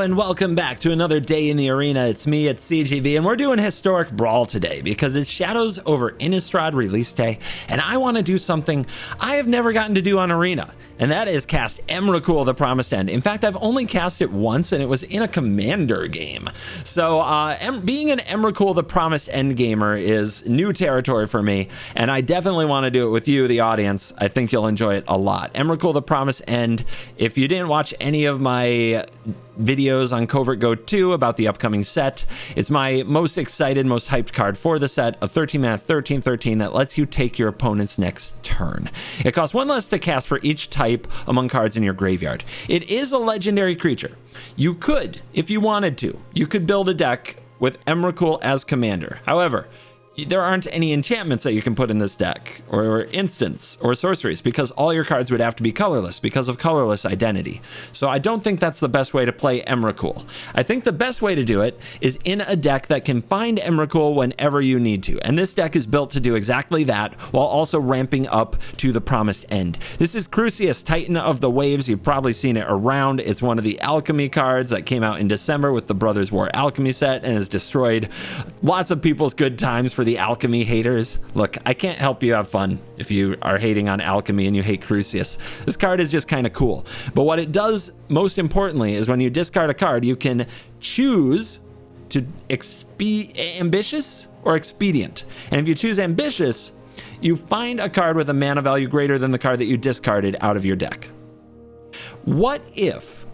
and welcome back to another day in the arena. It's me, it's CGB, and we're doing historic Brawl today because it's Shadows over Innistrad release day, and I want to do something I have never gotten to do on Arena, and that is cast Emrakul, the Promised End. In fact, I've only cast it once, and it was in a Commander game. So being an Emrakul, the Promised End gamer is new territory for me, and I definitely want to do it with you, the audience. I think you'll enjoy it a lot. Emrakul, the Promised End. If you didn't watch any of my videos on CovertGo 2 about the upcoming set, it's my most excited, most hyped card for the set, a 13-mana 13/13 that lets you take your opponent's next turn. It costs one less to cast for each type among cards in your graveyard. It is a legendary creature. You could, if you wanted to, you could build a deck with Emrakul as commander. However, there aren't any enchantments that you can put in this deck, or instants, or sorceries, because all your cards would have to be colorless because of colorless identity. So I don't think that's the best way to play Emrakul. I think the best way to do it is in a deck that can find Emrakul whenever you need to, and this deck is built to do exactly that, while also ramping up to the Promised End. This is Crucias, Titan of the Waves. You've probably seen it around. It's one of the alchemy cards that came out in December with the Brothers War alchemy set and has destroyed lots of people's good times for the alchemy haters. Look, I can't help you have fun if you are hating on alchemy and you hate Crucias. This card is just kind of cool. But what it does, most importantly, is when you discard a card, you can choose to ambitious or expedient. And if you choose ambitious, you find a card with a mana value greater than the card that you discarded out of your deck. What if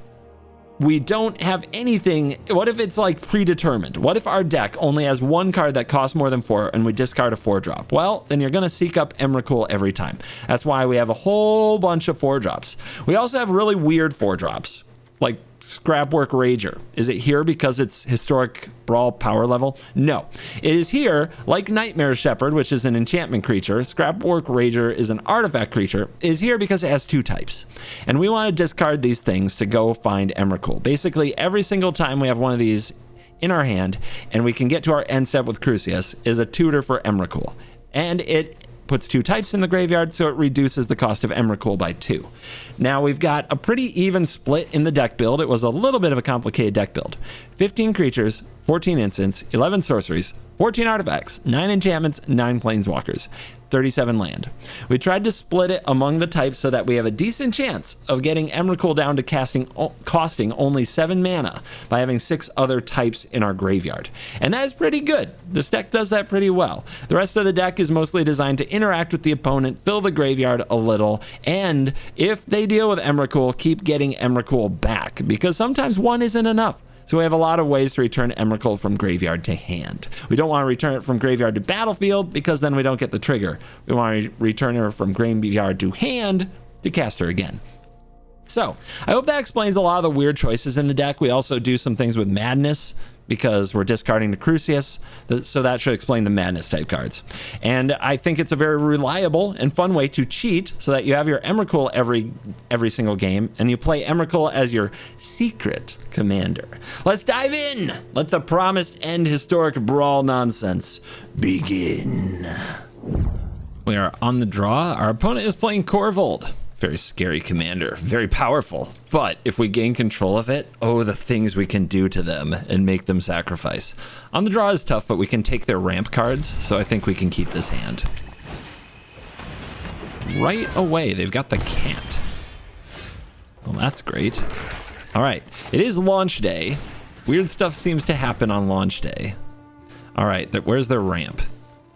we don't have anything? What if it's like predetermined? What if our deck only has one card that costs more than 4 and we discard a 4-drop? Well, then you're going to seek up Emrakul every time. That's why we have a whole bunch of 4-drops. We also have really weird 4-drops, like Scrapwork Rager. Is it here because it's historic Brawl power level? No. It is here like Nightmare Shepherd, which is an enchantment creature. Scrapwork Rager is an artifact creature. It is here because it has 2 types. And we want to discard these things to go find Emrakul. Basically, every single time we have one of these in our hand and we can get to our end step with Crucias is a tutor for Emrakul. And it puts 2 types in the graveyard, so it reduces the cost of Emrakul by 2. Now we've got a pretty even split in the deck build. It was a little bit of a complicated deck build. 15 creatures, 14 instants, 11 sorceries, 14 artifacts, 9 enchantments, 9 planeswalkers, 37 land. We tried to split it among the types so that we have a decent chance of getting Emrakul down to costing only 7 mana by having 6 other types in our graveyard. And that is pretty good. This deck does that pretty well. The rest of the deck is mostly designed to interact with the opponent, fill the graveyard a little, and if they deal with Emrakul, keep getting Emrakul back, because sometimes one isn't enough. So we have a lot of ways to return Emrakul from graveyard to hand. We don't want to return it from graveyard to battlefield because then we don't get the trigger. We want to return her from graveyard to hand to cast her again. So I hope that explains a lot of the weird choices in the deck. We also do some things with Madness because we're discarding the Crucias, so that should explain the Madness type cards. And I think it's a very reliable and fun way to cheat so that you have your Emrakul every single game, and you play Emrakul as your secret commander. Let's dive in! Let the Promised End historic Brawl nonsense begin. We are on the draw. Our opponent is playing Corvold. Very scary commander, very powerful. But if we gain control of it, oh, the things we can do to them and make them sacrifice. On the draw is tough, but we can take their ramp cards, so I think we can keep this hand. Right away, they've got the cat. Well, that's great. All right, it is launch day. Weird stuff seems to happen on launch day. All right, where's their ramp?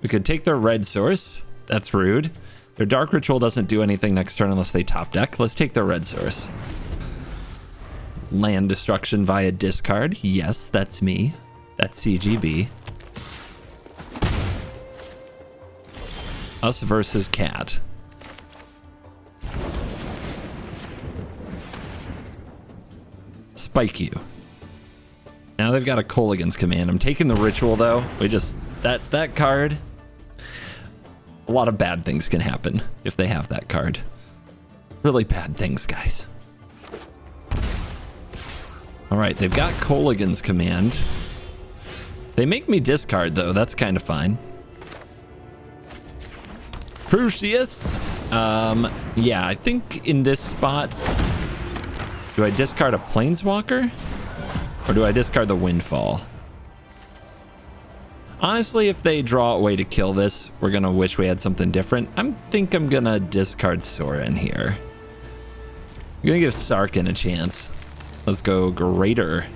We could take their red source. That's rude. Their Dark Ritual doesn't do anything next turn unless they top deck. Let's take their red source. Land destruction via discard. Yes, that's me. That's CGB. Us versus cat. Spike you. Now they've got a Kolaghan's Command. I'm taking the ritual though. We just that card. A lot of bad things can happen if they have that card. Really bad things, guys. All right, they've got Kolaghan's Command. They make me discard, though. That's kind of fine. Crucias. Yeah, I think in this spot... Do I discard a Planeswalker? Or do I discard the Windfall? Honestly, if they draw a way to kill this, we're going to wish we had something different. I think I'm going to discard Soren here. I'm going to give Sarkin a chance. Let's go Greater.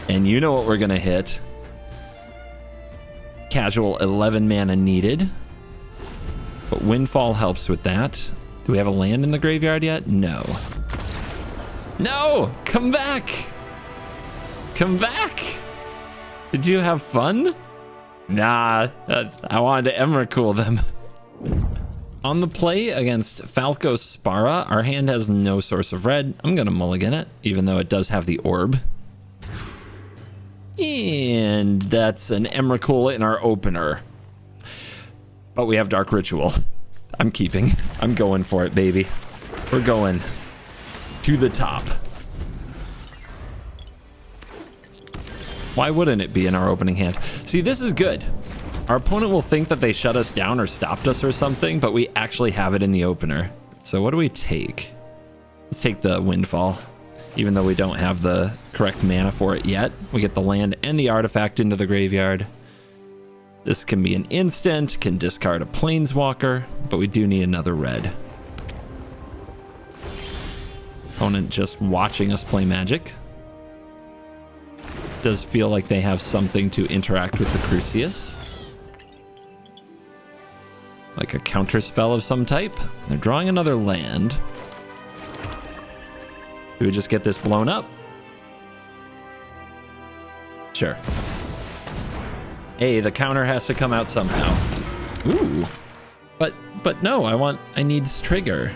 And you know what we're going to hit. Casual 11 mana needed. But Windfall helps with that. Do we have a land in the graveyard yet? No. No! Come back! Come back! Did you have fun? Nah, I wanted to Emrakul them. On the play against Falco Sparra, our hand has no source of red. I'm going to mulligan it, even though it does have the orb. And that's an Emrakul in our opener. But we have Dark Ritual. I'm keeping. I'm going for it, baby. We're going to the top. Why wouldn't it be in our opening hand? See, this is good. Our opponent will think that they shut us down or stopped us or something, but we actually have it in the opener. So what do we take? Let's take the Windfall. Even though we don't have the correct mana for it yet, we get the land and the artifact into the graveyard. This can be an instant, can discard a Planeswalker, but we do need another red. Opponent just watching us play Magic. Does feel like they have something to interact with the Crucias. Like a counter spell of some type. They're drawing another land. Do we just get this blown up? Sure. Hey, the counter has to come out somehow. Ooh. But no, I need trigger.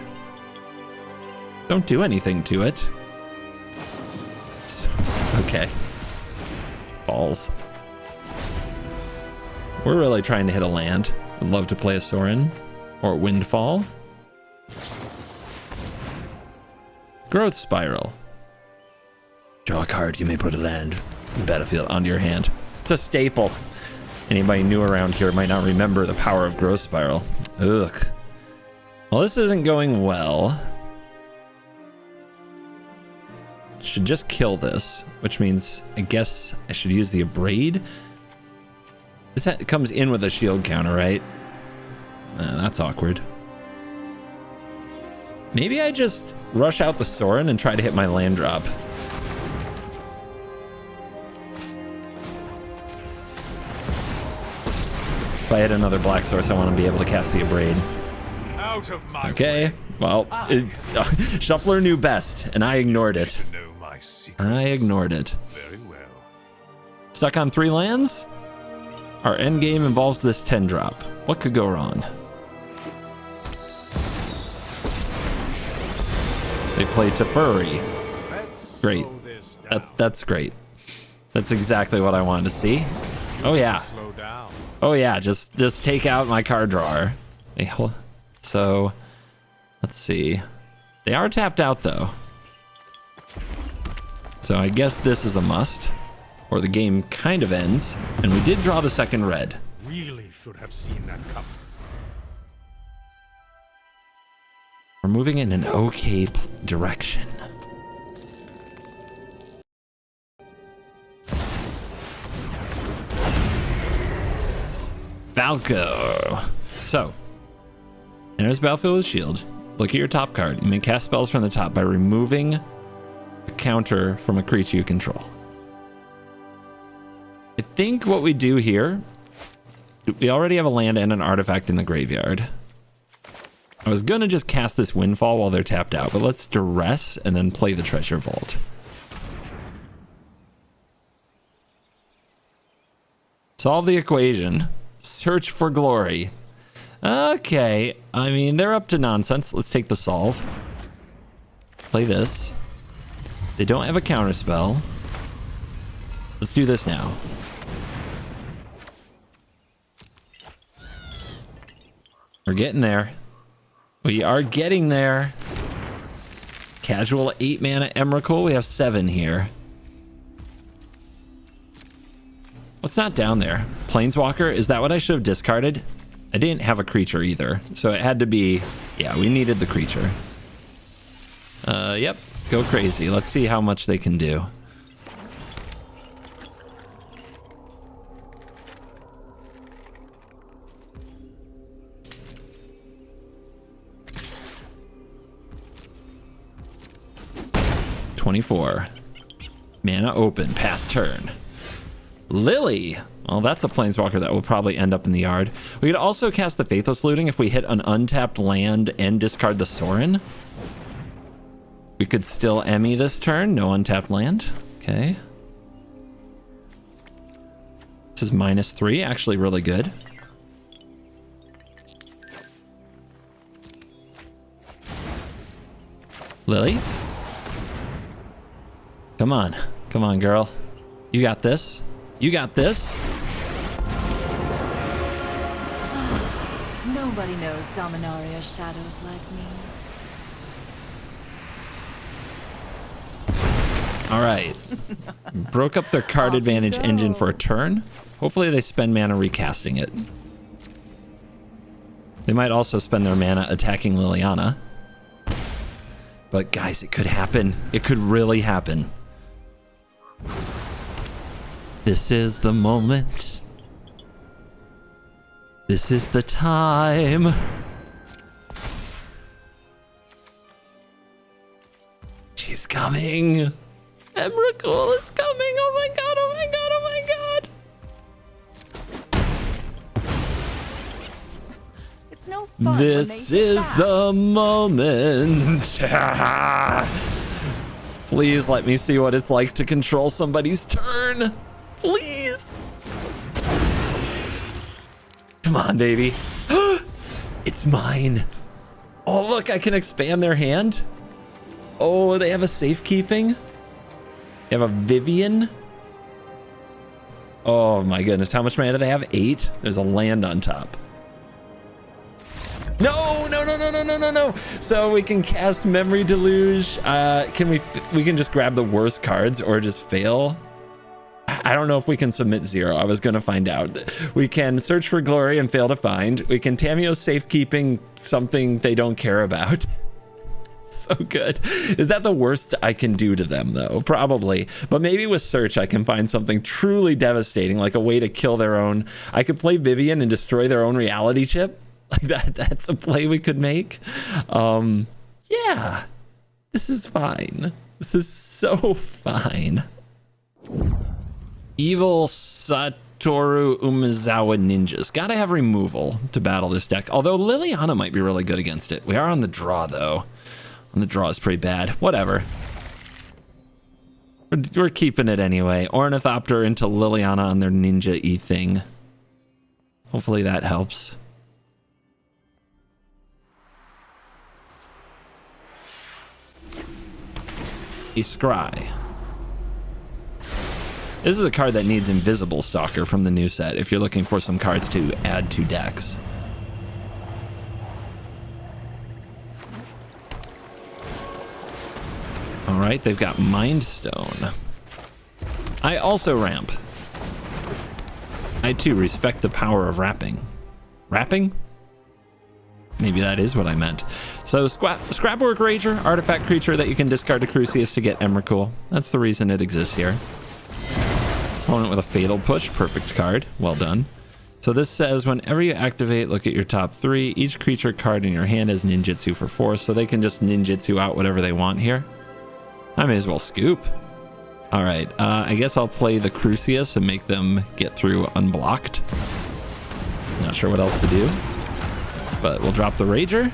Don't do anything to it. Okay. Balls. We're really trying to hit a land. I'd love to play a Soren or Windfall. Growth Spiral. Draw a card, you may put a land in the battlefield onto your hand. It's a staple. Anybody new around here might not remember the power of Growth Spiral. Ugh. Well, this isn't going well. Should just kill this, which means I guess I should use the Abrade. This comes in with a shield counter, right? That's awkward. Maybe I just rush out the Soren and try to hit my land drop. If I hit another black source, I want to be able to cast the Abrade. Out of my okay, well, Shuffler knew best, and I ignored it. I ignored it. Very well. Stuck on 3 lands? Our end game involves this 10 drop. What could go wrong? They play Teferi. Great. That's great. That's exactly what I wanted to see. Oh yeah. Oh yeah, just take out my card drawer. So, let's see. They are tapped out though. So I guess this is a must, or the game kind of ends. And we did draw the second red. Really should have seen that come. We're moving in an okay direction. Falco. So, enters battlefield with shield. Look at your top card. You may cast spells from the top by removing a counter from a creature you control. I think what we do here, we already have a land and an artifact in the graveyard. I was gonna just cast this Windfall while they're tapped out, but let's duress and then play the Treasure Vault. Solve the equation. Search for glory. Okay, I mean, they're up to nonsense. Let's take the solve. Play this. They don't have a counter spell. Let's do this now. We're getting there. We are getting there. Casual 8 mana Emrakul. We have 7 here. What's not down there? Planeswalker? Is that what I should have discarded? I didn't have a creature either. So it had to be... Yeah, we needed the creature. Yep. Go crazy. Let's see how much they can do. 24. Mana open, pass turn. Lily. Well, that's a planeswalker that will probably end up in the yard. We could also cast the Faithless Looting if we hit an untapped land and discard the Sorin. We could still Emmy this turn. No untapped land. Okay. This is -3. Actually really good. Lily? Come on. Come on, girl. You got this. You got this. Nobody knows Dominaria's shadows like me. All right. Broke up their card advantage engine for a turn. Hopefully they spend mana recasting it. They might also spend their mana attacking Liliana. But guys, it could happen. It could really happen. This is the moment. This is the time. She's coming. Emrakul is coming. Oh my god, oh my god, oh my god. It's no fun. This is the moment. Please let me see what it's like to control somebody's turn. Please. Come on, baby. It's mine. Oh, look, I can expand their hand. Oh, they have a safekeeping. They have a Vivian. Oh my goodness. How much mana do they have? 8. There's a land on top. No, no, no, no, no, no, no, no. So we can cast Memory Deluge. We can just grab the worst cards or just fail. I don't know if we can submit 0. I was going to find out. We can search for glory and fail to find. We can Tamiyo safekeeping something they don't care about. So good. Is that the worst I can do to them, though? Probably. But maybe with search, I can find something truly devastating, like a way to kill their own. I could play Vivian and destroy their own reality chip. Like that. That's a play we could make. Yeah. This is fine. This is so fine. Evil Satoru Umezawa ninjas. Gotta have removal to battle this deck. Although Liliana might be really good against it. We are on the draw, though. And the draw is pretty bad. Whatever. We're keeping it anyway. Ornithopter into Liliana on their ninja-y thing. Hopefully that helps. A Scry. This is a card that needs Invisible Stalker from the new set if you're looking for some cards to add to decks. All right, they've got Mind Stone. I also ramp. I too respect the power of rapping. Rapping? Maybe that is what I meant. So Scrapwork Rager, artifact creature that you can discard to Crucias to get Emrakul. That's the reason it exists here. Opponent with a Fatal Push, perfect card. Well done. So this says whenever you activate, look at your top 3. Each creature card in your hand is ninjutsu for 4, so they can just ninjutsu out whatever they want here. I may as well scoop. All right, I guess I'll play the Crucias and make them get through unblocked. Not sure what else to do, but we'll drop the Rager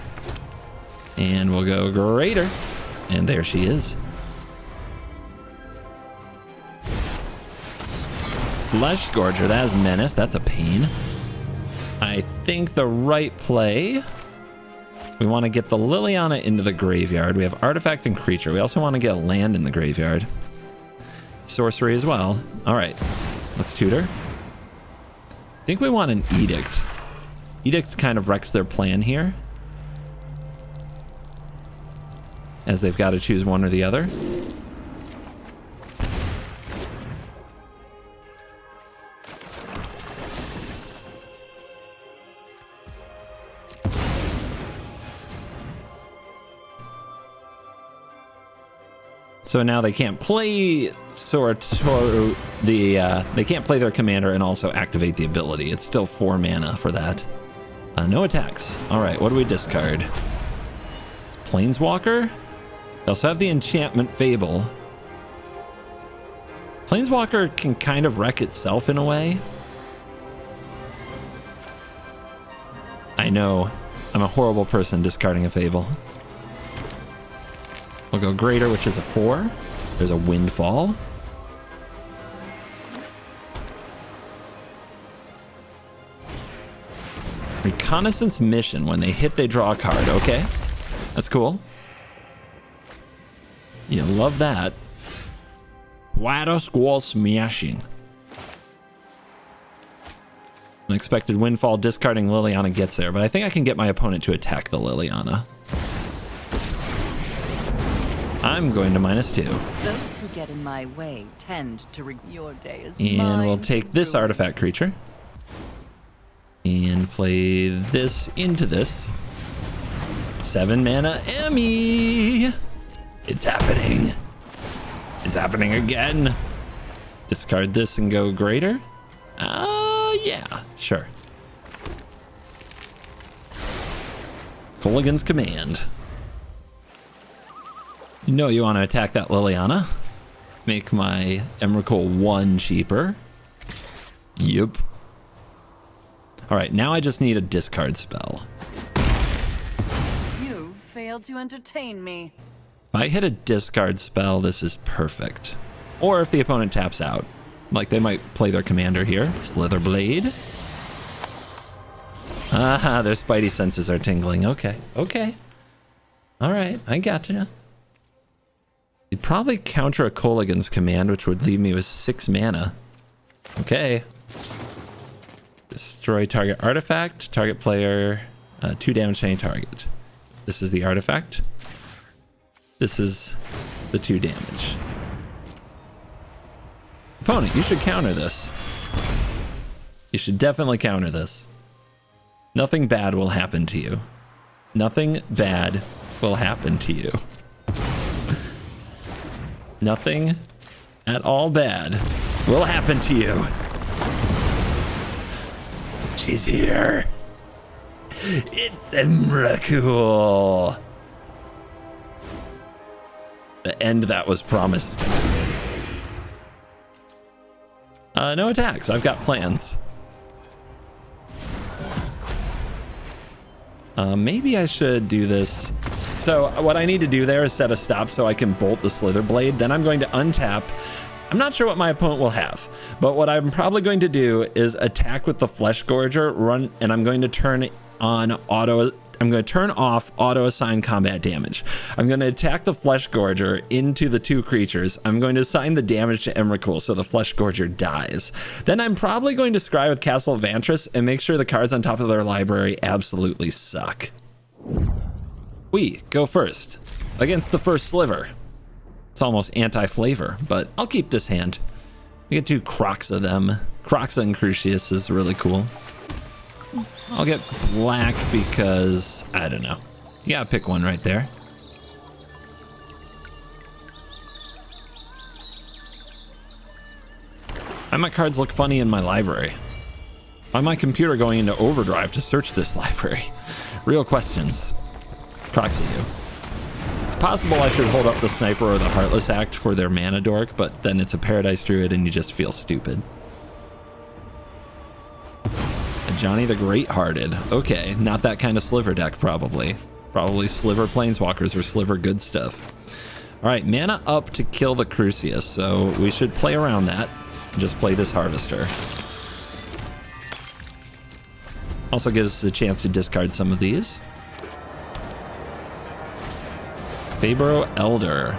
and we'll go Greater, and there she is. Flesh Gorger, that is Menace. That's a pain. I think the right play, we want to get the Liliana into the graveyard. We have Artifact and Creature. We also want to get a land in the graveyard. Sorcery as well. All right, let's tutor. I think we want an Edict. Edict kind of wrecks their plan here, as they've got to choose one or the other. So now they can't play Soratoru, they can't play their commander and also activate the ability. It's still 4 mana for that. No attacks. All right, what do we discard? Planeswalker. We also have the Enchantment Fable. Planeswalker can kind of wreck itself in a way. I know. I'm a horrible person discarding a Fable. We'll go Greater, which is a 4. There's a Windfall. Reconnaissance Mission. When they hit, they draw a card. Okay. That's cool. You love that. Water Squall Smashing. Unexpected Windfall. Discarding Liliana gets there, but I think I can get my opponent to attack the Liliana. I'm going to -2. Those who get in my way tend to your day is And mine we'll take this ruin. artifact creature. And play this into this. 7 mana Emmy. It's happening. It's happening again. Discard this and go Greater. Yeah, sure. Colligan's Command. You know you want to attack that Liliana. Make my Emrakul 1 cheaper. Yep. Alright, now I just need a discard spell. You failed to entertain me. If I hit a discard spell, this is perfect. Or if the opponent taps out. Like they might play their commander here. Slither Blade. Ah, their spidey senses are tingling. Okay, okay. Alright, I gotcha. You'd probably counter a Colligan's Command, which would leave me with 6 mana. Okay. Destroy target artifact. Target player, 2 damage to any target. This is the artifact. This is the 2 damage. Opponent, you should counter this. You should definitely counter this. Nothing bad will happen to you. Nothing bad will happen to you. Nothing at all bad will happen to you. She's here. It's Emrakul. The end that was promised. No attacks. I've got plans. Maybe I should do this. So what I need to do there is set a stop so I can bolt the Slither Blade. Then I'm going to untap. I'm not sure what my opponent will have, but what I'm probably going to do is attack with the Flesh Gorger, run, and I'm going to turn on auto. I'm going to turn off auto assign combat damage. I'm going to attack the Flesh Gorger into the 2 creatures. I'm going to assign the damage to Emrakul so the Flesh Gorger dies. Then I'm probably going to scry with Castle of Vantress and make sure the cards on top of their library absolutely suck. We go first against the first Sliver. It's almost anti-flavor, but I'll keep this hand. We get 2 Crocs of them. Croxa and Crucias is really cool. I'll get black because, I don't know. You gotta pick one right there. Why my cards look funny in my library? Why my computer going into overdrive to search this library? Real questions. Crocs at you. It's possible I should hold up the Sniper or the Heartless Act for their mana dork, but then it's a Paradise Druid and you just feel stupid. Johnny the Great-Hearted. Okay, not that kind of Sliver deck, probably. Probably Sliver Planeswalkers or Sliver good stuff. Alright, mana up to kill the Crucias, so we should play around that. Just play this Harvester. Also gives us a chance to discard some of these. Fabro Elder.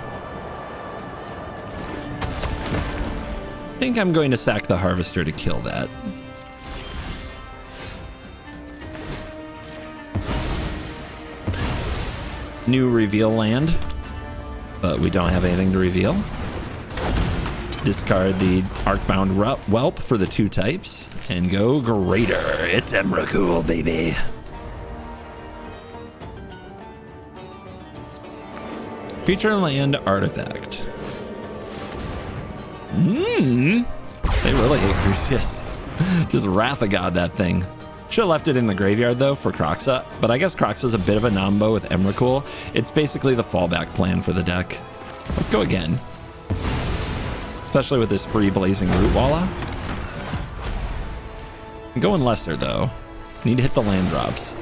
I think I'm going to sack the Harvester to kill that. New reveal land, but we don't have anything to reveal. Discard the Arcbound Whelp for the 2 types and go Greater. It's Emrakul, baby. Feature land artifact. They really hate Crucias. Just Wrath of God that thing. Should have left it in the graveyard though for Croxa, but I guess Croxa's a bit of a nombo with Emrakul. It's basically the fallback plan for the deck. Let's go again. Let's especially with this free blazing root walla. I'm going lesser though. Need to hit the land drops.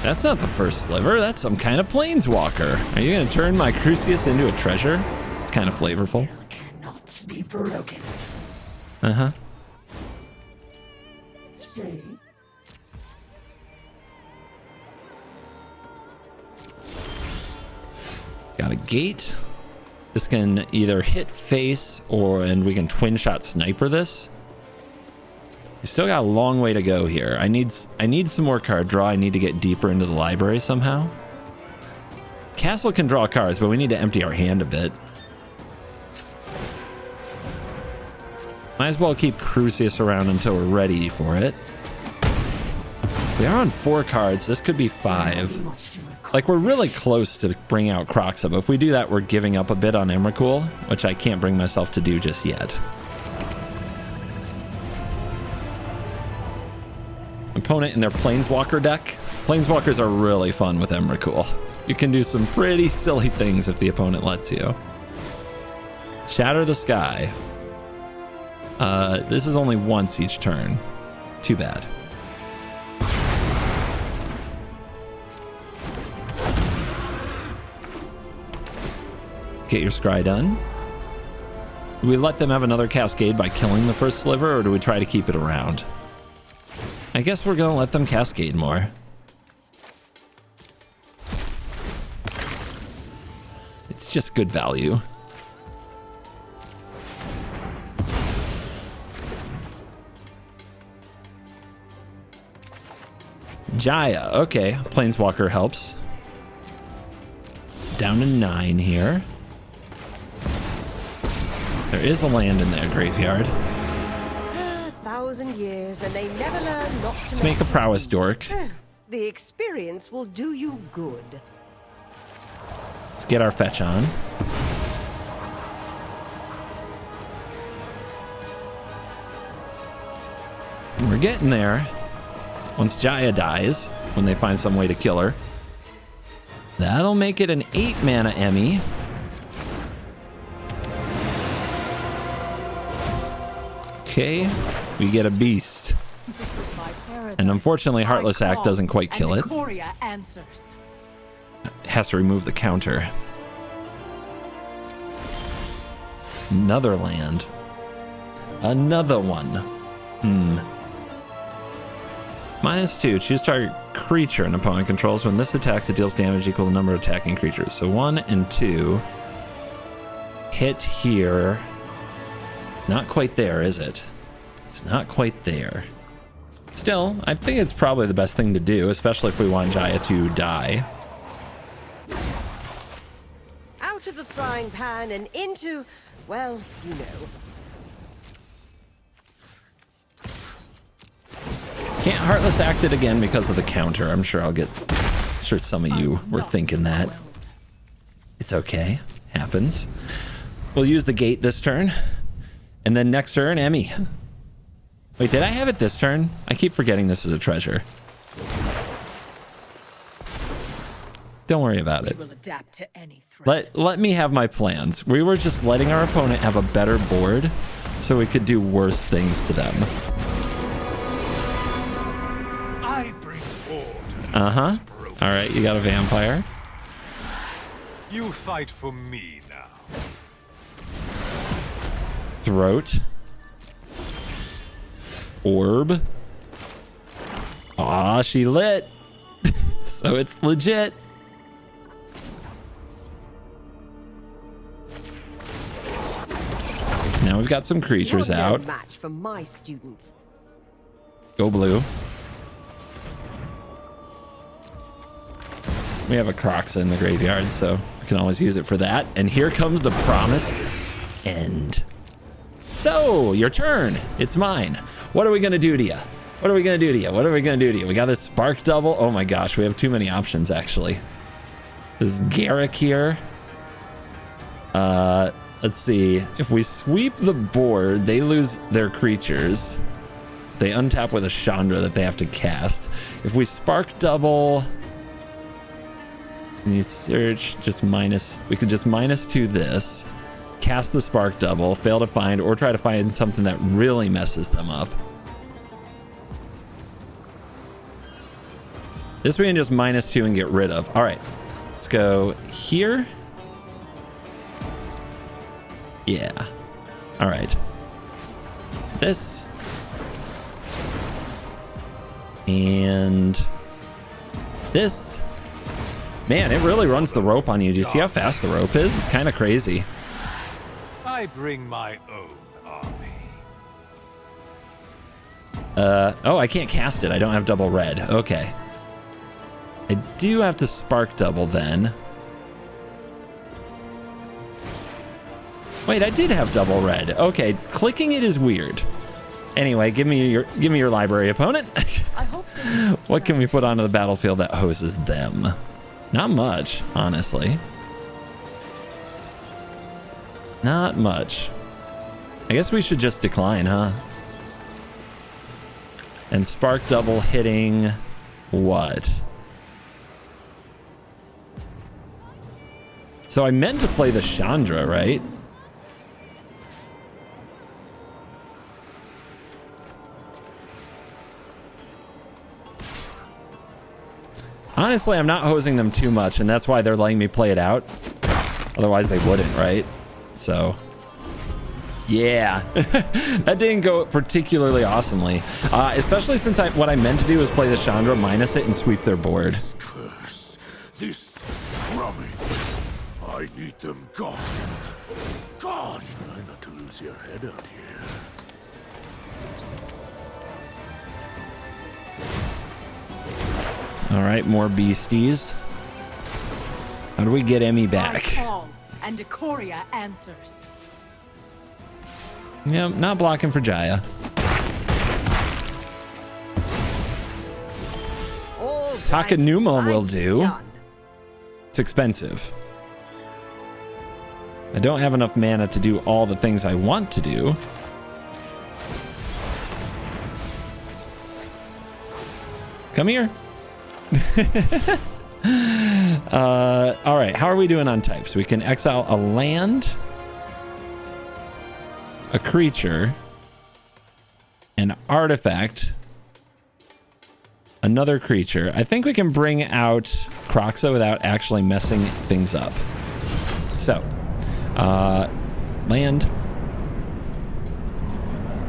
That's not the first sliver. That's some kind of planeswalker. Are you going to turn my Crucias into a treasure? It's kind of flavorful. Cannot be broken. Uh-huh. Stay. Got a gate. This can either hit face and we can twin shot sniper this. We still got a long way to go here. I need some more card draw. I need to get deeper into the library somehow. Castle can draw cards, but we need to empty our hand a bit. Might as well keep Crucias around until we're ready for it. We are on 4 cards. This could be 5. Like, we're really close to bring out Croxa, but if we do that, we're giving up a bit on Emrakul, which I can't bring myself to do just yet. Opponent in their Planeswalker deck. Planeswalkers are really fun with Emrakul. You can do some pretty silly things if the opponent lets you. Shatter the Sky. This is only once each turn. Too bad. Get your scry done. Do we let them have another cascade by killing the first sliver, or do we try to keep it around? I guess we're gonna let them cascade more. It's just good value. Jaya, okay. Planeswalker helps. Down to 9 here. There is a land in their graveyard. 1,000 years and they never learn not to Let's make a prowess dork. The experience will do you good. Let's get our fetch on. We're getting there. Once Jaya dies, when they find some way to kill her, that'll make it an 8 mana Emmy. Okay, we get a beast. And unfortunately, Heartless Act doesn't quite kill it. Has to remove the counter. Another land. Another one. -2. Choose target creature an opponent controls. When this attacks, it deals damage equal to the number of attacking creatures. So 1 and 2. Hit here. Not quite there, is it? It's not quite there. Still, I think it's probably the best thing to do, especially if we want Jaya to die. Out of the frying pan and into, well, you know. Can't Heartless Act it again because of the counter. I'm sure some of you were thinking that. It's okay. Happens. We'll use the gate this turn. And then next turn, Emmy. Wait, did I have it this turn? I keep forgetting this is a treasure. Don't worry about it. Will adapt to any threat. Let me have my plans. We were just letting our opponent have a better board so we could do worse things to them. I bring order. Uh-huh. All right, you got a vampire. You fight for me now. Throat. Orb. Aw, she lit. So it's legit. Now we've got some creatures You're no out. match for my students. Go blue. We have a Croxa in the graveyard, so we can always use it for that. And here comes the promised end. So, your turn. It's mine. What are we going to do to you? What are we going to do to you? What are we going to do to you? We got this Spark Double. Oh my gosh, we have too many options, actually. This is Garrick here. Let's see. If we sweep the board, they lose their creatures. They untap with a Chandra that they have to cast. If we spark double, and you search, just minus. We could just -2 this, cast the spark double, fail to find, or try to find something that really messes them up. This we can just -2 and get rid of. All right, let's go here. Yeah. All right. This. And this. Man, it really runs the rope on you. Do you see how fast the rope is? It's kind of crazy. I bring my own army. Oh, I can't cast it. I don't have double red. Okay. I do have to spark double then. Wait, I did have double red. Okay, clicking it is weird. Anyway, give me your library opponent. I hope What can we put onto the battlefield that hoses them? Not much, honestly. Not much. I guess we should just decline, huh? And spark double hitting what? So I meant to play the Chandra, right? Honestly, I'm not hosing them too much, and that's why they're letting me play it out. Otherwise, they wouldn't, right? So, yeah. That didn't go particularly awesomely. Especially since what I meant to do was play the Chandra, minus it, and sweep their board. Curse. This rummage. I need them gone. Gone. Try not to lose your head out here. All right, more beasties. How do we get Emmy back? I call, and Ikoria answers. Yep, not blocking for Jaya. All right, Takanuma will I'm do. done. It's expensive. I don't have enough mana to do all the things I want to do. Come here. All right, how are we doing on types? We can exile a land, a creature, an artifact, another creature. I think we can bring out Croxa without actually messing things up. So, land.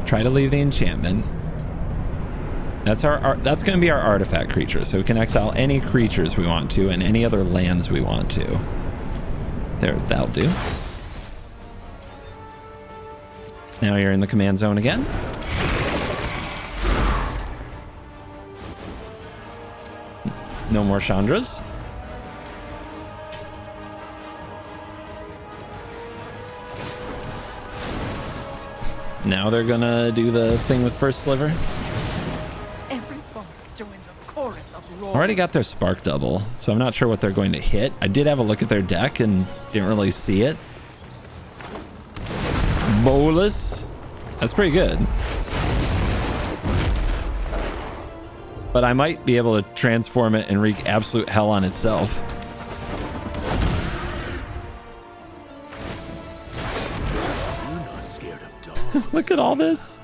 Try to leave the enchantment. That's that's going to be our artifact creature. So we can exile any creatures we want to and any other lands we want to. There, that'll do. Now you're in the command zone again. No more Chandras. Now they're gonna do the thing with first sliver. Every bark joins a chorus of roar. Already got their spark double, so I'm not sure what they're going to hit. I did have a look at their deck and didn't really see it. Bolas. That's pretty good. But I might be able to transform it and wreak absolute hell on itself. You're not scared of dogs. Look at all this.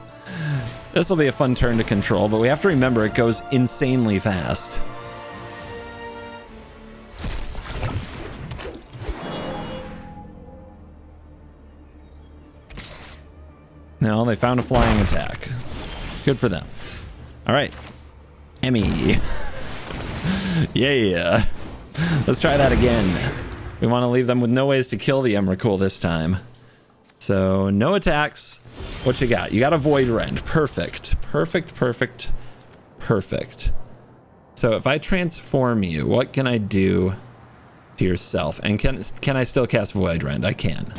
This will be a fun turn to control, but we have to remember it goes insanely fast. No, they found a flying attack. Good for them. All right. Emmy. Yeah. Let's try that again. We want to leave them with no ways to kill the Emrakul this time. So, no attacks. What you got? You got a Void Rend. Perfect. Perfect. So, if I transform you, what can I do to yourself? And can I still cast Void Rend? I can.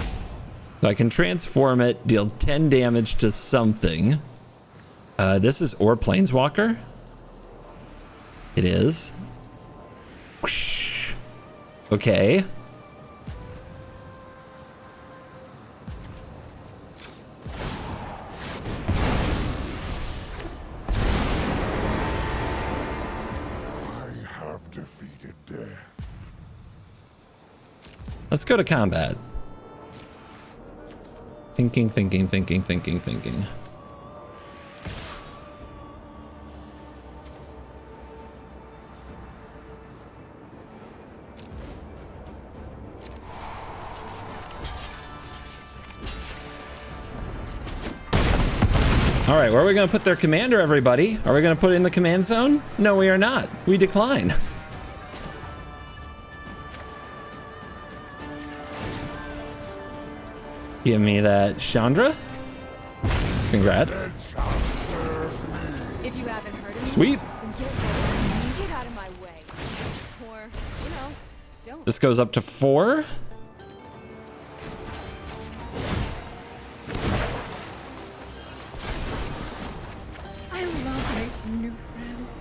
So I can transform it, deal 10 damage to something. This is Or Planeswalker. It is. Okay. expected death. Let's go to combat. Thinking. All right, where are we going to put their commander, everybody? Are we going to put it in the command zone? No, we are not. We decline. Give me that Chandra. Congrats. If you haven't heard of me, Sweet. then get out of my way. Or, don't. This goes up to 4. I love making new friends.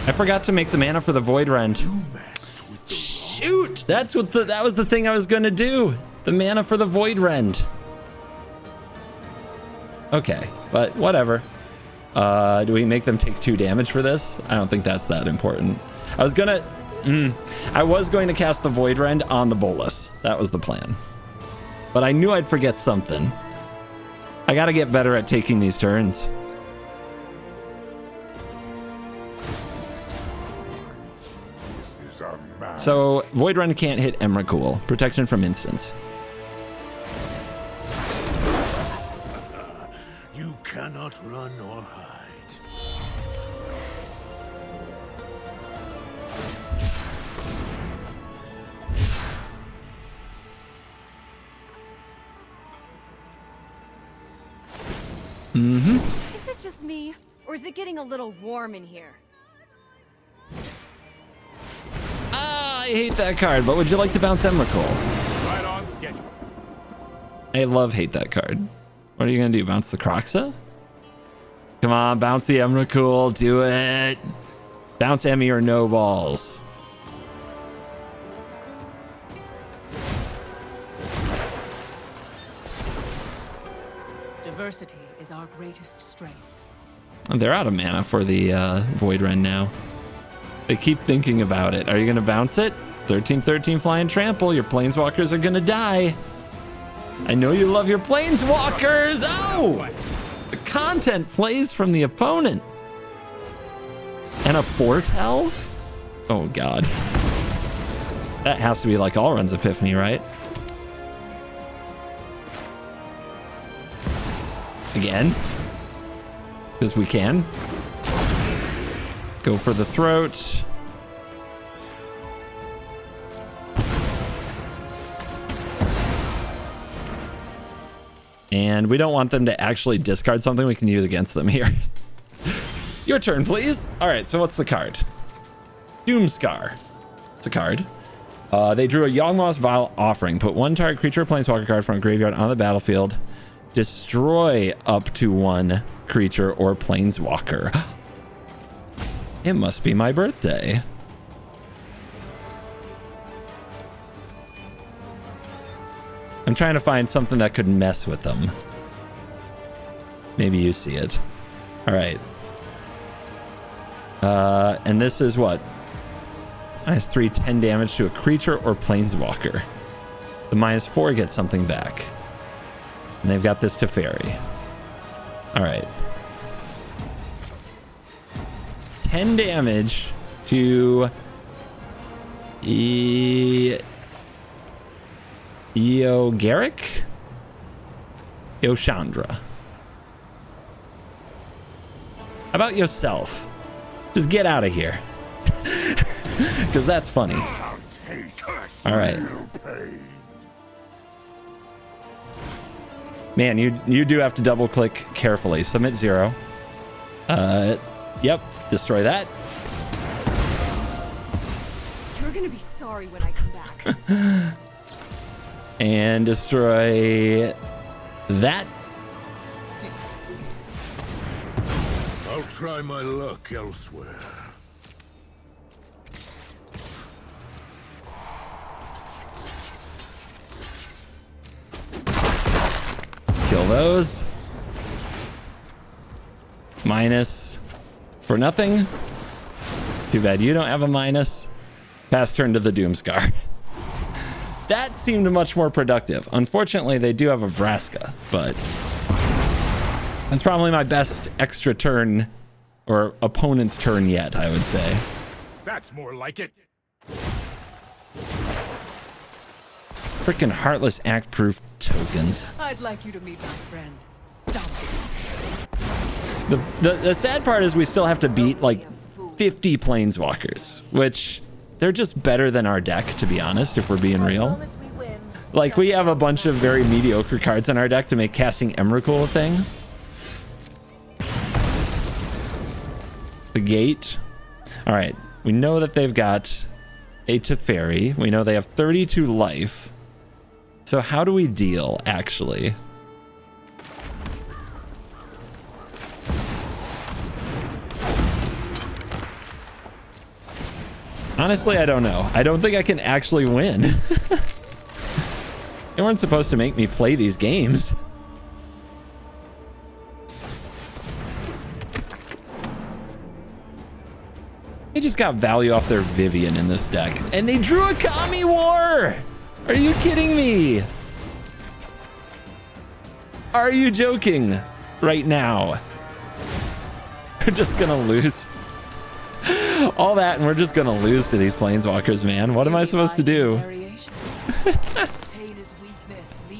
I forgot to make the mana for the Void Rend. Shoot! That was the thing I was gonna do. The mana for the Void Rend. Okay, but whatever. Do we make them take 2 damage for this? I don't think that's that important. I was going to cast the Void Rend on the Bolas. That was the plan. But I knew I'd forget something. I gotta get better at taking these turns. So, Void Rend can't hit Emrakul. Protection from instants. You cannot run or hide. Is it just me, or is it getting a little warm in here? I hate that card, but would you like to bounce Emrakul? Right on schedule. I hate that card. What are you gonna do? Bounce the Croxa? Come on, bounce the Emrakul. Do it. Bounce Emmy or no balls. Diversity is our greatest strength. They're out of mana for the Void Rend now. They keep thinking about it. Are you gonna bounce it? 13/13 flying trample. Your planeswalkers are gonna die. I know you love your planeswalkers. Oh! The content plays from the opponent. And a foretell? Oh god. That has to be like all runs Epiphany, right? Again. Because we can. Go for the throat. And we don't want them to actually discard something we can use against them here. Your turn, please. All right, so what's the card? Doomscar. It's a card. They drew a Yawgmoth's Vile Offering. Put 1 target creature or planeswalker card from a graveyard on the battlefield. Destroy up to 1 creature or planeswalker. It must be my birthday. I'm trying to find something that could mess with them. Maybe you see it. All right. And this is what? -3, 10 damage to a creature or planeswalker. The -4 gets something back. And they've got this Teferi. All right. 10 damage to Garrick? Chandra. How about yourself? Just get out of here. Because that's funny. All right. Man, you do have to double click carefully. Submit 0. Yep. Destroy that. You're gonna be sorry when I come back. And destroy that. I'll try my luck elsewhere. Kill those. Minus for nothing. Too bad you don't have a minus. Pass turn to the Doomscar. That seemed much more productive. Unfortunately, they do have a Vraska, but that's probably my best extra turn or opponent's turn yet, I would say. That's more like it. Freaking heartless act-proof tokens. I'd like you to meet my friend. Stop it. The sad part is we still have to beat like 50 planeswalkers, which they're just better than our deck, to be honest, if we're being real. Like, we have a bunch of very mediocre cards in our deck to make casting Emrakul a thing. The gate. All right, we know that they've got a Teferi. We know they have 32 life. So how do we deal, actually? Honestly, I don't know. I don't think I can actually win. They weren't supposed to make me play these games. They just got value off their Vivian in this deck. And they drew a Kami War! Are you kidding me? Are you joking right now? We're just gonna lose. All that and we're just gonna lose to these planeswalkers, man. What am I supposed to do?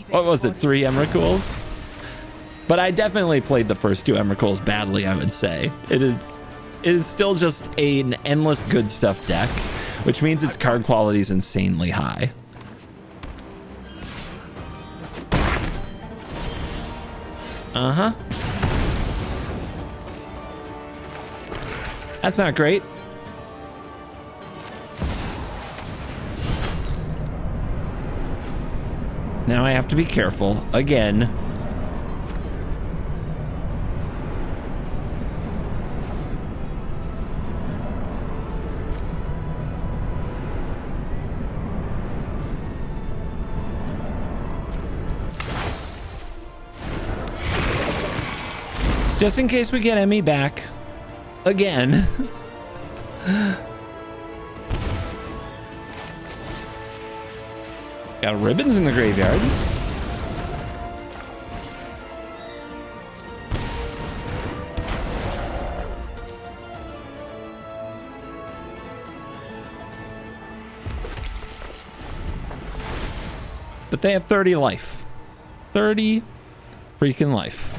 What was it, 3 Emrakuls? But I definitely played the first 2 Emrakuls badly, I would say. It is still just an endless good stuff deck, which means its card quality is insanely high. Uh-huh. That's not great. Now I have to be careful again. Just in case we get Emmy back again. Got ribbons in the graveyard. But they have 30 life. 30 freaking life.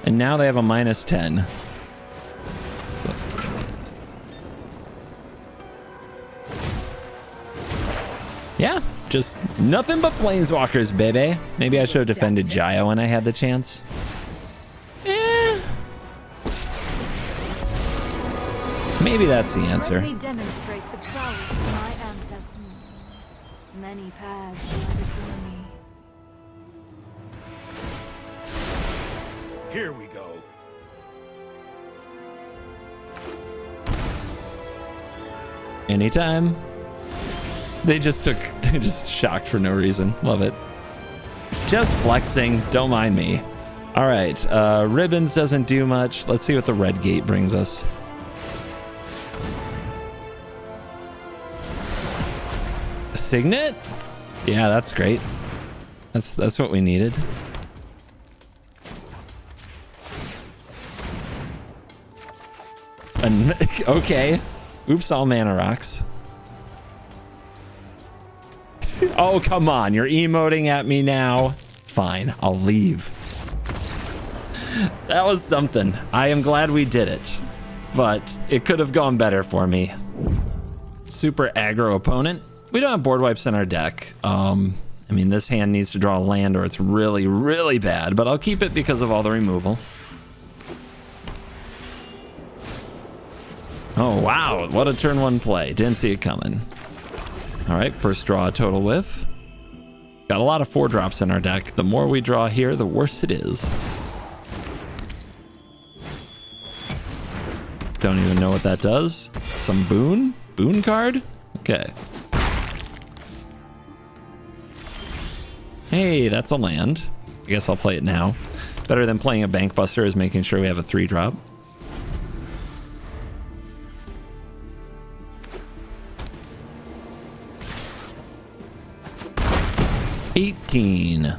And now they have a -10. So. Yeah, just nothing but planeswalkers, baby. Maybe I should have defended Jaya when I had the chance. Maybe that's the answer. Let me demonstrate the prowess of my ancestors. Many paths lie before me. Here we go. Anytime. They just shocked for no reason. Love it. Just flexing. Don't mind me. All right. Ribbons doesn't do much. Let's see what the red gate brings us. A Signet? Yeah, that's great. That's what we needed. Okay. Oops, all mana rocks. Oh, come on. You're emoting at me now. Fine, I'll leave. That was something. I am glad we did it, but it could have gone better for me. Super aggro opponent. We don't have board wipes in our deck. I mean, this hand needs to draw a land or it's really, really bad, but I'll keep it because of all the removal. Oh, wow. What a turn 1 play. Didn't see it coming. All right, first draw, a total whiff. Got a lot of 4-drops in our deck. The more we draw here, the worse it is. Don't even know what that does. Some boon? Boon card? Okay. Hey, that's a land. I guess I'll play it now. Better than playing a Bank Buster is making sure we have a 3-drop. $18.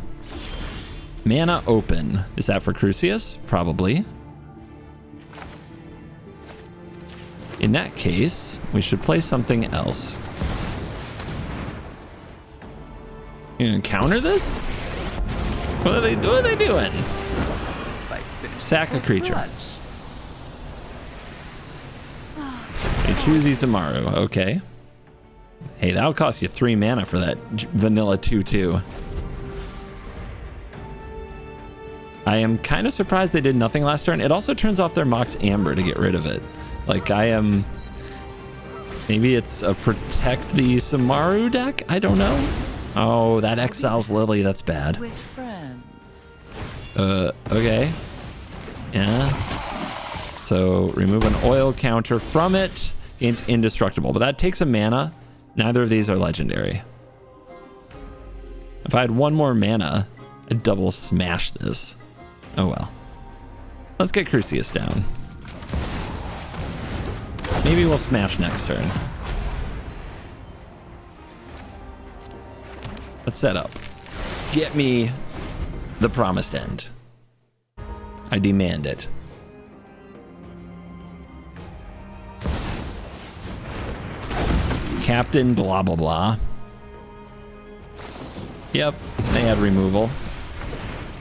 Mana open. Is that for Crucias? Probably. In that case, we should play something else. You gonna counter this? What are they doing? Sack a creature. They choose Isamaru. Okay. Hey, that'll cost you 3 mana for that vanilla 2/2. I am kind of surprised they did nothing last turn. It also turns off their Mox Amber to get rid of it. Like, I am... Maybe it's a Protect the Isamaru deck? I don't know. Oh, that exiles Lily. That's bad. With friends. Okay. Yeah. So, remove an oil counter from it. Gains indestructible. But that takes a mana. Neither of these are legendary. If I had 1 more mana, I'd double smash this. Oh well. Let's get Crucias down. Maybe we'll smash next turn. Let's set up. Get me the promised end. I demand it. Captain blah blah blah. Yep, they had removal.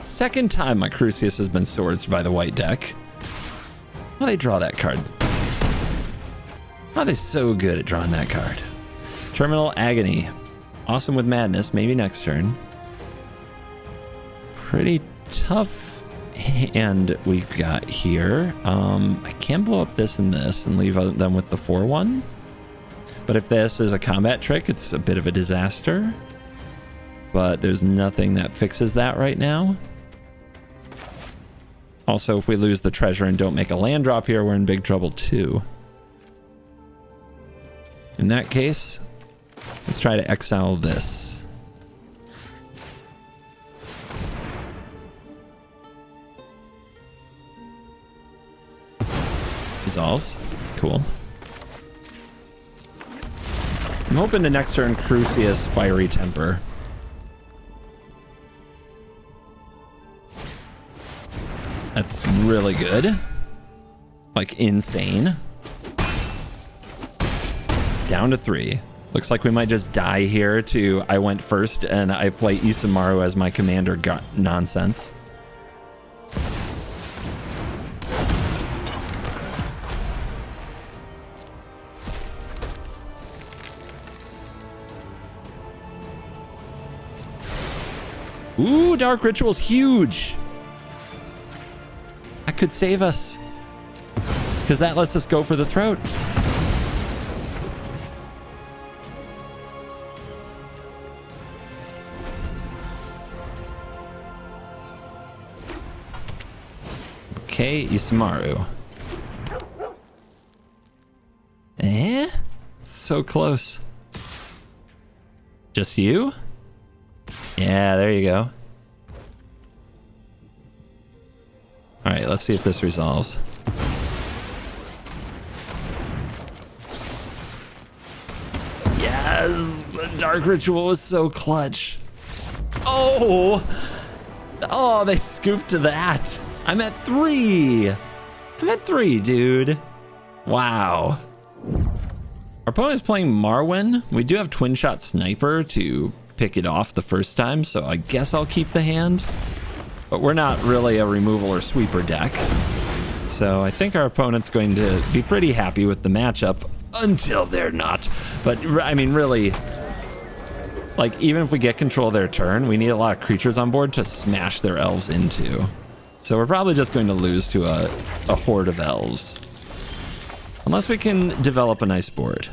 Second time my Crucias has been swords by the white deck. How they draw that card? How are they so good at drawing that card? Terminal Agony. Awesome with Madness. Maybe next turn. Pretty tough hand we've got here. I can blow up this and this and leave them with the 4/1. But if this is a combat trick, it's a bit of a disaster. But there's nothing that fixes that right now. Also, if we lose the treasure and don't make a land drop here, we're in big trouble too. In that case, let's try to exile this. Resolves. Cool. I'm hoping to next turn Crucias Fiery Temper. That's really good. Like, insane. Down to 3. Looks like we might just die here to I went first and I play Isamaru as my commander nonsense. Ooh, Dark Ritual's huge. That could save us. Because that lets us go for the throat. Okay, Isamaru. So close. Just you? Yeah, there you go. Alright, let's see if this resolves. Yes! The Dark Ritual was so clutch. Oh! Oh, they scooped to that. I'm at 3. I'm at 3, dude. Wow. Our opponent's playing Marwyn. We do have Twin Shot Sniper to pick it off the first time, so I guess I'll keep the hand. But we're not really a removal or sweeper deck. So I think our opponent's going to be pretty happy with the matchup until they're not. But I mean, really, like, even if we get control of their turn, we need a lot of creatures on board to smash their elves into. So we're probably just going to lose to a horde of elves. Unless we can develop a nice board.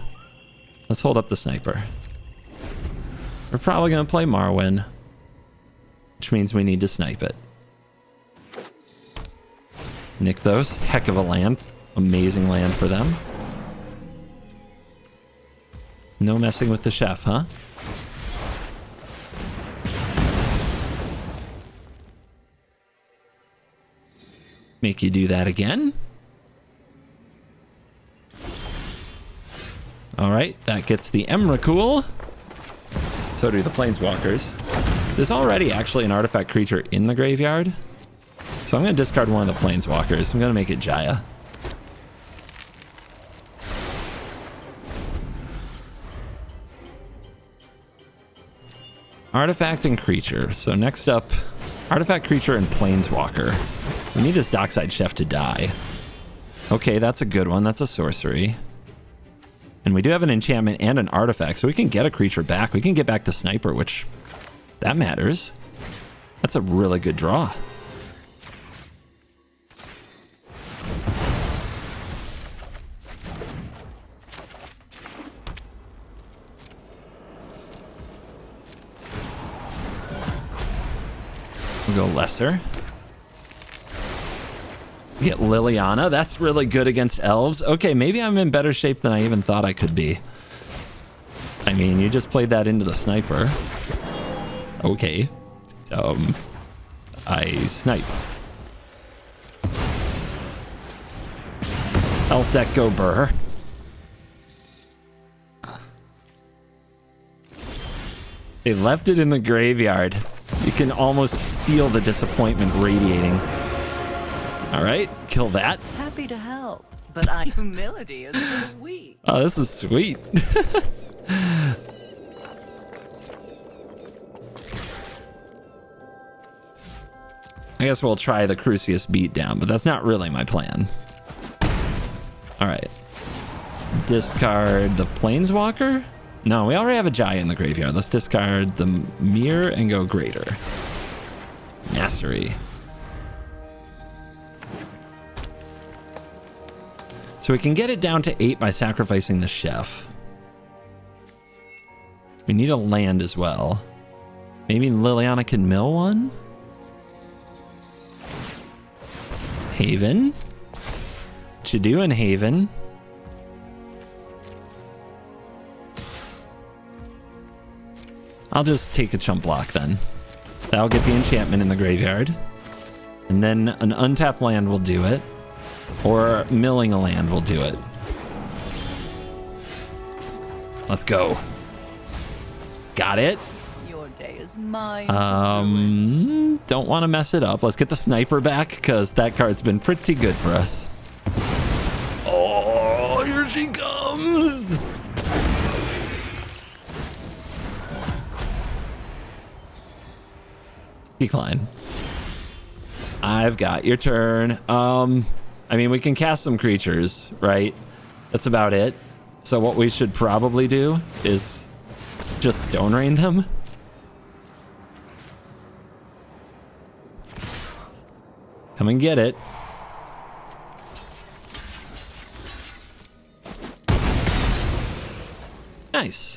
Let's hold up the sniper. We're probably going to play Marwyn. which means we need to snipe it. Nykthos, heck of a land. Amazing land for them. No messing with the chef, huh? Make you do that again. Alright, that gets the Emrakul. So do the Planeswalkers. There's already actually an artifact creature in the graveyard. So I'm going to discard one of the Planeswalkers. I'm going to make it Jaya. Artifact and creature. So next up, artifact creature and Planeswalker. We need this Dockside Chef to die. Okay, that's a good one. That's a sorcery. And we do have an enchantment and an artifact, so we can get a creature back. We can get back to Sniper, which that matters. That's a really good draw. We'll go lesser. Get Liliana. That's really good against elves. Okay, maybe I'm in better shape than I even thought I could be. I mean, you just played that into the sniper. Okay. I snipe. Elf deck go burr. They left it in the graveyard. You can almost feel the disappointment radiating. All right, kill that. Happy to help, but our humility is for the weak. Oh, this is sweet. I guess we'll try the Crucias beatdown, but that's not really my plan. All right. Let's discard the Planeswalker. No, we already have a Jaya in the graveyard. Let's discard the Mirror and go Greater. Mastery. So we can get it down to 8 by sacrificing the chef. We need a land as well. Maybe Liliana can mill one? Haven. What you doing, Haven? I'll just take a chump block then. That'll get the enchantment in the graveyard. And then an untapped land will do it. Or milling a land will do it. Let's go. Got it. Your day is mine. Don't want to mess it up. Let's get the sniper back because that card's been pretty good for us. Oh, here she comes. Decline. I've got your turn. I mean, we can cast some creatures, right? That's about it. So what we should probably do is just Stone Rain them. Come and get it. Nice.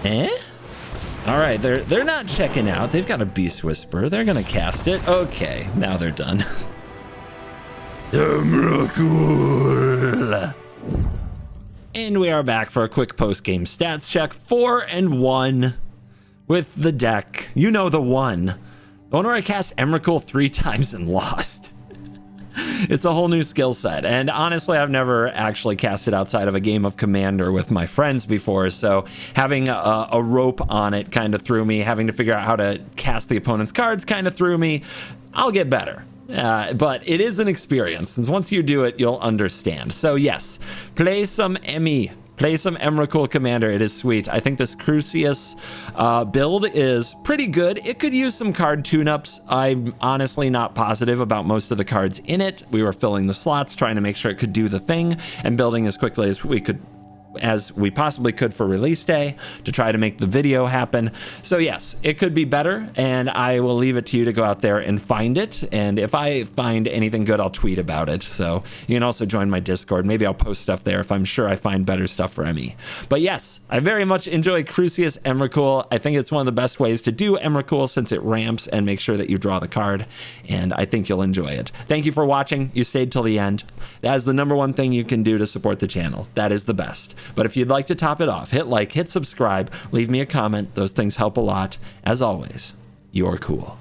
Eh? All right, they're not checking out. They've got a Beast Whisper. They're gonna cast it. Okay, now they're done. And we are back for a quick post-game stats check. 4-1 with the deck. You know the one. The one where I cast Emrakul 3 times and lost. It's a whole new skill set. And honestly, I've never actually cast it outside of a game of Commander with my friends before. So having a rope on it kind of threw me. Having to figure out how to cast the opponent's cards kind of threw me. I'll get better. But it is an experience. And once you do it, you'll understand. So yes, play some Emmy. Play some Emrakul Commander. It is sweet. I think this Crucias build is pretty good. It could use some card tune-ups. I'm honestly not positive about most of the cards in it. We were filling the slots, trying to make sure it could do the thing, and building as quickly as we could as we possibly could for release day to try to make the video happen. So yes, it could be better, and I will leave it to you to go out there and find it. And if I find anything good, I'll tweet about it. So you can also join my Discord. Maybe I'll post stuff there if I'm sure I find better stuff for Emmy. But yes, I very much enjoy Crucias Emrakul. I think it's one of the best ways to do Emrakul since it ramps and makes sure that you draw the card, and I think you'll enjoy it. Thank you for watching. You stayed till the end. That is the #1 thing you can do to support the channel. That is the best. But if you'd like to top it off, hit like, hit subscribe, leave me a comment. Those things help a lot. As always, you're cool.